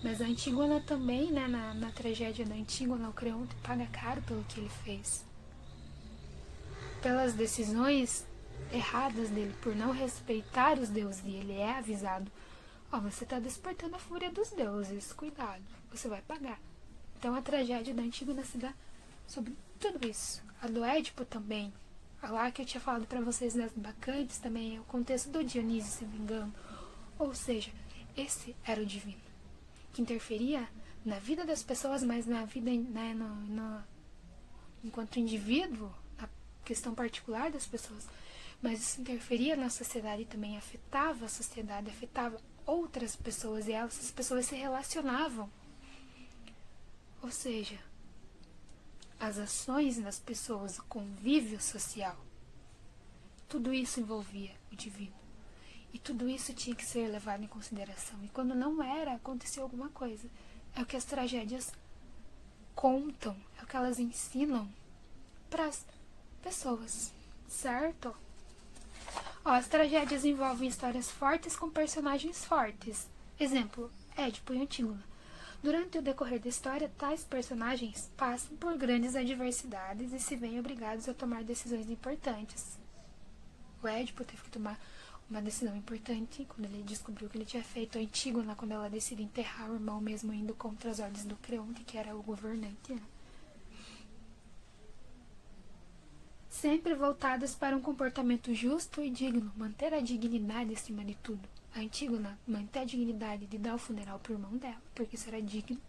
Mas a Antígona também, né, na tragédia da Antígona, o Creonte paga caro pelo que ele fez. Pelas decisões erradas dele, por não respeitar os deuses, e ele é avisado, você está despertando a fúria dos deuses, cuidado, você vai pagar. Então a tragédia da Antígona se dá sobre tudo isso. A do Édipo também, a lá que eu tinha falado para vocês das bacantes também, é o contexto do Dionísio se vingando. Ou seja, esse era o divino, que interferia na vida das pessoas, mas na vida, né, enquanto indivíduo, na questão particular das pessoas, mas isso interferia na sociedade e também afetava a sociedade, afetava outras pessoas, e essas pessoas se relacionavam. Ou seja, as ações das pessoas, o convívio social, tudo isso envolvia o divino. E tudo isso tinha que ser levado em consideração. E quando não era, aconteceu alguma coisa. É o que as tragédias contam, é o que elas ensinam para as pessoas, certo? As tragédias envolvem histórias fortes com personagens fortes. Exemplo, Édipo e Antígona. Durante o decorrer da história, tais personagens passam por grandes adversidades e se veem obrigados a tomar decisões importantes. O Édipo teve que tomar uma decisão importante quando ele descobriu que ele tinha feito. A Antígona, quando ela decide enterrar o irmão, mesmo indo contra as ordens do Creonte, que era o governante, né? Sempre voltadas para um comportamento justo e digno, manter a dignidade acima de tudo. A Antígona manter a dignidade de dar o funeral pro irmão dela, porque isso era digno.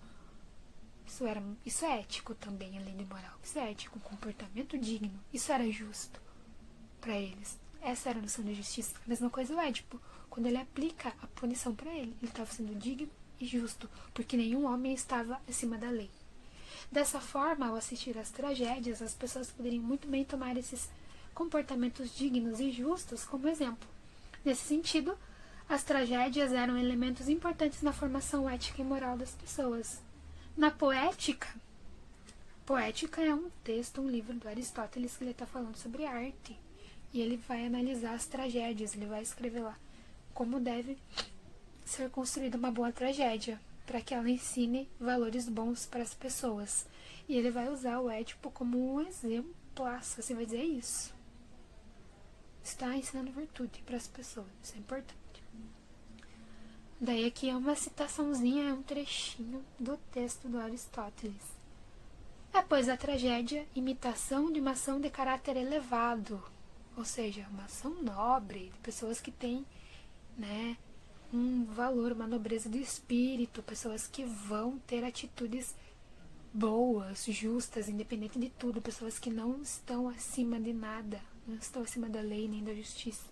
Isso é ético também, além de moral. Isso é ético, um comportamento digno. Isso era justo para eles. Essa era a noção de justiça. A mesma coisa o Édipo. Quando ele aplica a punição para ele estava sendo digno e justo, porque nenhum homem estava acima da lei. Dessa forma, ao assistir às tragédias, as pessoas poderiam muito bem tomar esses comportamentos dignos e justos como exemplo. Nesse sentido, as tragédias eram elementos importantes na formação ética e moral das pessoas. Na poética é um texto, um livro do Aristóteles que ele está falando sobre arte. E ele vai analisar as tragédias, ele vai escrever lá como deve ser construída uma boa tragédia, para que ela ensine valores bons para as pessoas. E ele vai usar o Édipo como um exemplo, assim, vai dizer isso. Está ensinando virtude para as pessoas, isso é importante. Daí aqui é uma citaçãozinha, é um trechinho do texto do Aristóteles. Pois a tragédia, imitação de uma ação de caráter elevado, ou seja, uma ação nobre, de pessoas que têm, né, um valor, uma nobreza de espírito, pessoas que vão ter atitudes boas, justas, independente de tudo, pessoas que não estão acima de nada, não estão acima da lei nem da justiça,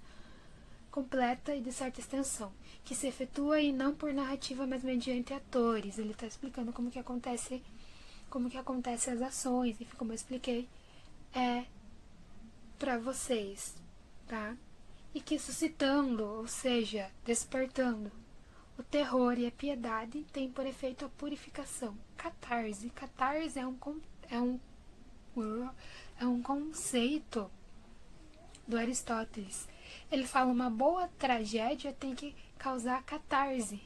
completa e de certa extensão, que se efetua e não por narrativa, mas mediante atores. Ele está explicando como que acontece as ações, e como eu expliquei para vocês, tá? E que suscitando, ou seja, despertando o terror e a piedade, tem por efeito a purificação. Catarse é um conceito do Aristóteles. Ele fala uma boa tragédia tem que causar catarse.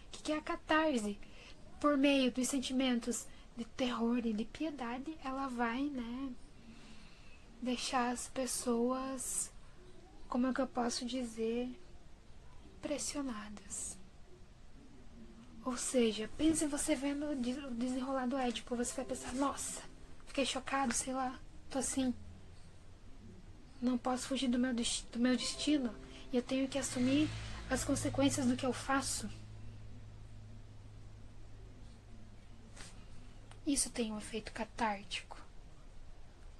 O que é a catarse? Por meio dos sentimentos de terror e de piedade, ela vai, né, deixar as pessoas, como é que eu posso dizer, pressionadas. Ou seja, pense você vendo o desenrolar do Édipo, você vai pensar, nossa, fiquei chocado, sei lá, tô assim, não posso fugir do meu destino e eu tenho que assumir as consequências do que eu faço. Isso tem um efeito catártico.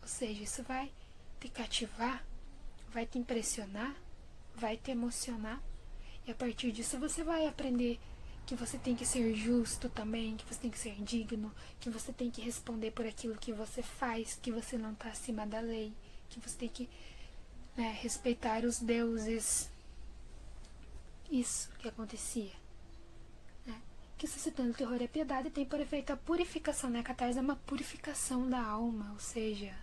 Ou seja, isso vai te cativar, vai te impressionar, vai te emocionar. E a partir disso você vai aprender que você tem que ser justo também, que você tem que ser digno, que você tem que responder por aquilo que você faz, que você não está acima da lei, que você tem que, né, respeitar os deuses. Isso que acontecia. Né? Que suscitando terror e piedade tem por efeito a purificação, né? A catarse é uma purificação da alma, ou seja,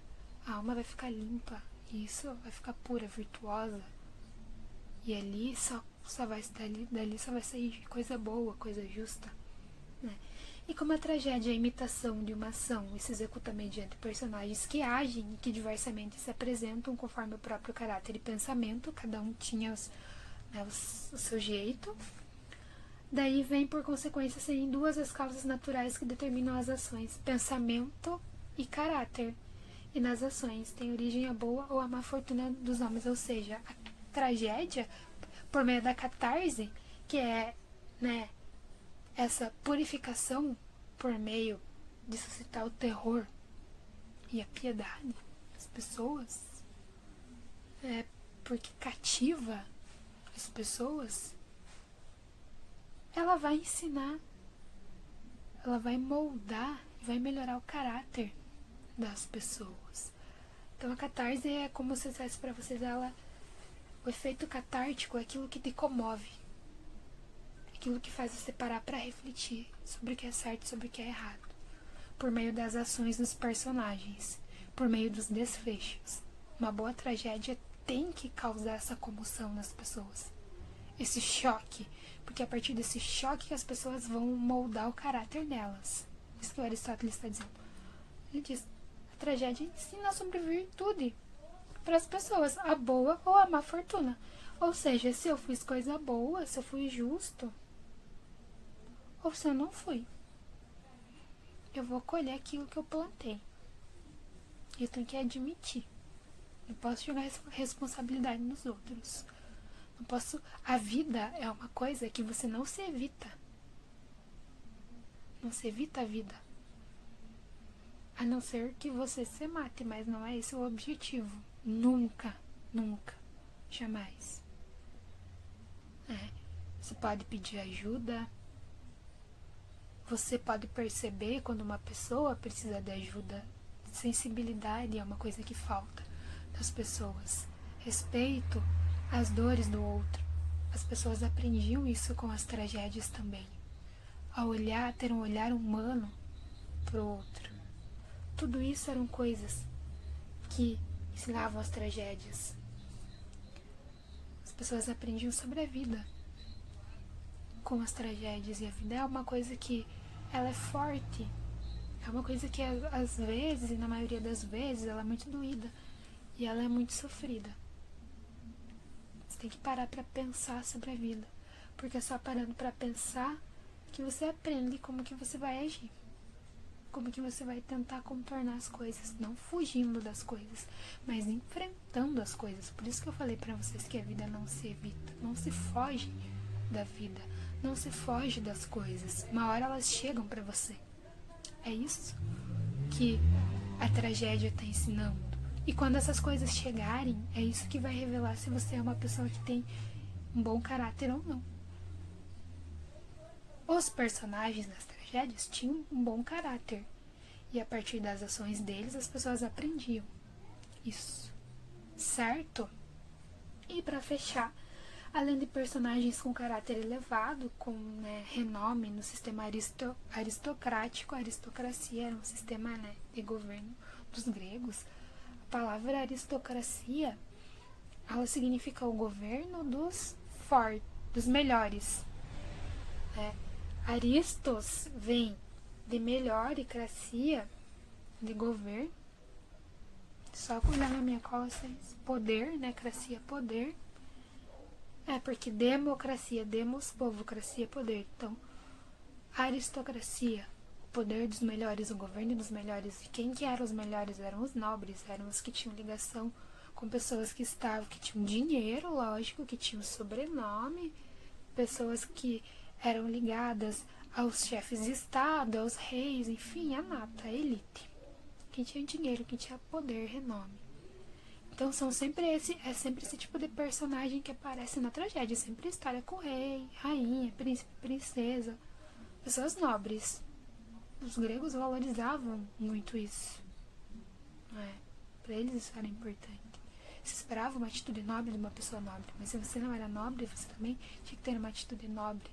a alma vai ficar limpa, e isso vai ficar pura, virtuosa. E ali só vai dali só vai sair coisa boa, coisa justa. Né? E como a tragédia é a imitação de uma ação e se executa mediante personagens que agem e que diversamente se apresentam conforme o próprio caráter e pensamento, cada um tinha o seu jeito, daí vem por consequência serem duas as causas naturais que determinam as ações, pensamento e caráter. E nas ações tem origem a boa ou a má fortuna dos homens, ou seja, a tragédia, por meio da catarse, que é, né, essa purificação por meio de suscitar o terror e a piedade das pessoas, porque cativa as pessoas, ela vai ensinar, ela vai moldar e vai melhorar o caráter das pessoas. Então a catarse é, como se eu dissesse para vocês, o efeito catártico é aquilo que te comove, aquilo que faz você parar para refletir sobre o que é certo e sobre o que é errado, por meio das ações dos personagens, por meio dos desfechos. Uma boa tragédia tem que causar essa comoção nas pessoas, esse choque, porque é a partir desse choque que as pessoas vão moldar o caráter delas. Isso que o Aristóteles está dizendo. Ele diz, a tragédia ensina sobre virtude para as pessoas, a boa ou a má fortuna. Ou seja, se eu fiz coisa boa, se eu fui justo, ou se eu não fui, eu vou colher aquilo que eu plantei. Eu tenho que admitir. Não posso jogar responsabilidade nos outros. Não posso. A vida é uma coisa que você não se evita. Não se evita a vida. A não ser que você se mate, mas não é esse o objetivo. Nunca, nunca, jamais. Você pode pedir ajuda. Você pode perceber quando uma pessoa precisa de ajuda. Sensibilidade é uma coisa que falta das pessoas. Respeito às dores do outro. As pessoas aprendiam isso com as tragédias também. A olhar, ter um olhar humano pro outro. Tudo isso eram coisas que ensinavam as tragédias. As pessoas aprendiam sobre a vida com as tragédias. E a vida é uma coisa que ela é forte. É uma coisa que às vezes, e na maioria das vezes, ela é muito doída. E ela é muito sofrida. Você tem que parar para pensar sobre a vida. Porque é só parando para pensar que você aprende como que você vai agir. Como que você vai tentar contornar as coisas. Não fugindo das coisas, mas enfrentando as coisas. Por isso que eu falei para vocês que a vida não se evita. Não se foge da vida. Não se foge das coisas. Uma hora elas chegam para você. É isso que a tragédia está ensinando. E quando essas coisas chegarem, é isso que vai revelar se você é uma pessoa que tem um bom caráter ou não. Os personagens das tragédias tinham um bom caráter. E a partir das ações deles, as pessoas aprendiam isso. Certo? E para fechar, além de personagens com caráter elevado, com renome no sistema aristocrático, a aristocracia era um sistema de governo dos gregos. A palavra aristocracia, ela significa o governo dos fortes, dos melhores. Aristos vem de melhoricracia, de governo. Só cuidar na minha cola, vocês. Poder, né? Cracia, poder. Porque democracia, demos, povocracia, poder. Então, aristocracia, o poder dos melhores, o governo dos melhores. E quem que eram os melhores? Eram os nobres, eram os que tinham ligação com pessoas que tinham dinheiro, lógico, que tinham sobrenome, pessoas que eram ligadas aos chefes de estado, aos reis, enfim, a nata, a elite. Quem tinha dinheiro, quem tinha poder, renome. Então é sempre esse tipo de personagem que aparece na tragédia. Sempre história com rei, rainha, príncipe, princesa, pessoas nobres. Os gregos valorizavam muito isso. Para eles isso era importante. Se esperava uma atitude nobre de uma pessoa nobre, mas se você não era nobre, você também tinha que ter uma atitude nobre,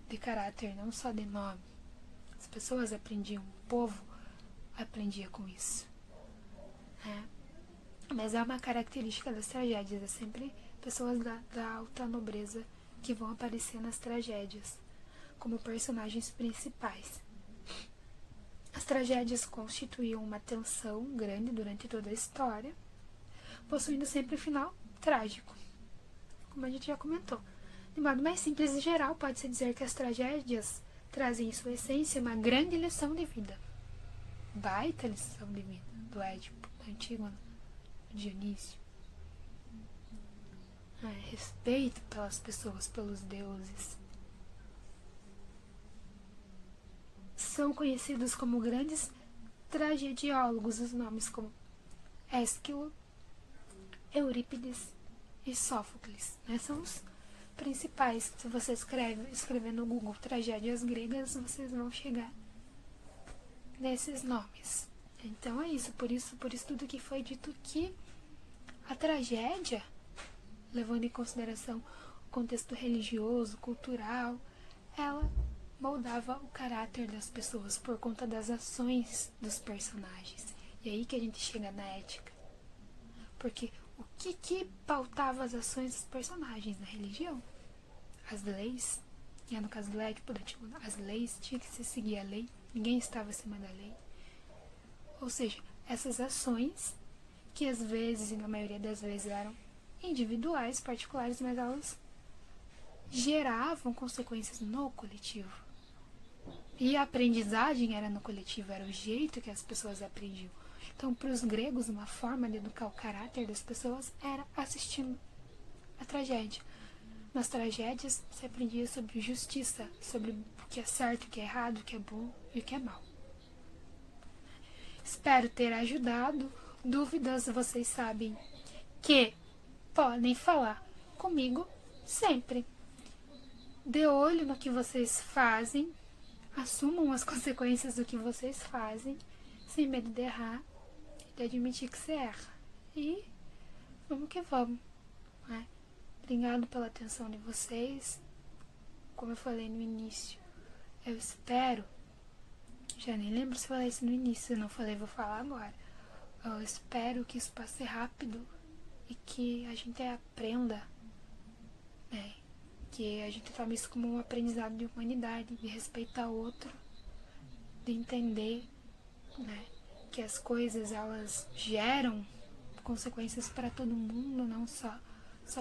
de caráter, não só de nome. As pessoas aprendiam, o povo aprendia com isso. Mas é uma característica das tragédias, é sempre pessoas da alta nobreza que vão aparecer nas tragédias como personagens principais. As tragédias constituíam uma tensão grande durante toda a história, possuindo sempre um final trágico, como a gente já comentou. De modo mais simples e geral, pode-se dizer que as tragédias trazem em sua essência uma grande lição de vida. Baita lição de vida do Édipo, da Antígona, do Dionísio. Respeito pelas pessoas, pelos deuses. São conhecidos como grandes tragediólogos os nomes como Ésquilo, Eurípides e Sófocles. São os principais. Se você escrever no Google tragédias gregas, vocês vão chegar nesses nomes. Então é isso, por isso tudo que foi dito, que a tragédia, levando em consideração o contexto religioso, cultural, ela moldava o caráter das pessoas por conta das ações dos personagens. E aí que a gente chega na ética. Porque o que pautava as ações dos personagens? Na religião. As leis, e no caso do Édipo, as leis, tinha que se seguir a lei, ninguém estava acima da lei. Ou seja, essas ações, que às vezes, e na maioria das vezes, eram individuais, particulares, mas elas geravam consequências no coletivo. E a aprendizagem era no coletivo, era o jeito que as pessoas aprendiam. Então, para os gregos, uma forma de educar o caráter das pessoas era assistindo a tragédia. Nas tragédias, se aprendia sobre justiça, sobre o que é certo, o que é errado, o que é bom e o que é mal. Espero ter ajudado. Dúvidas, vocês sabem que podem falar comigo sempre. Dê olho no que vocês fazem, assumam as consequências do que vocês fazem, sem medo de errar e de admitir que você erra. E vamos que vamos. Obrigado pela atenção de vocês. Como eu falei no início, eu espero, já nem lembro se falei isso no início, se não falei, vou falar agora. Eu espero que isso passe rápido e que a gente aprenda, que a gente tome isso como um aprendizado de humanidade, de respeitar o outro, de entender, que as coisas, elas geram consequências para todo mundo, não só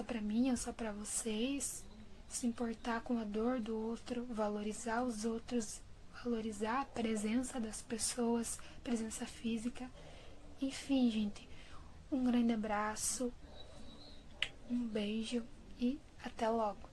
para mim ou só para vocês. Se importar com a dor do outro, valorizar os outros, valorizar a presença das pessoas, presença física. Enfim, gente, um grande abraço, um beijo e até logo.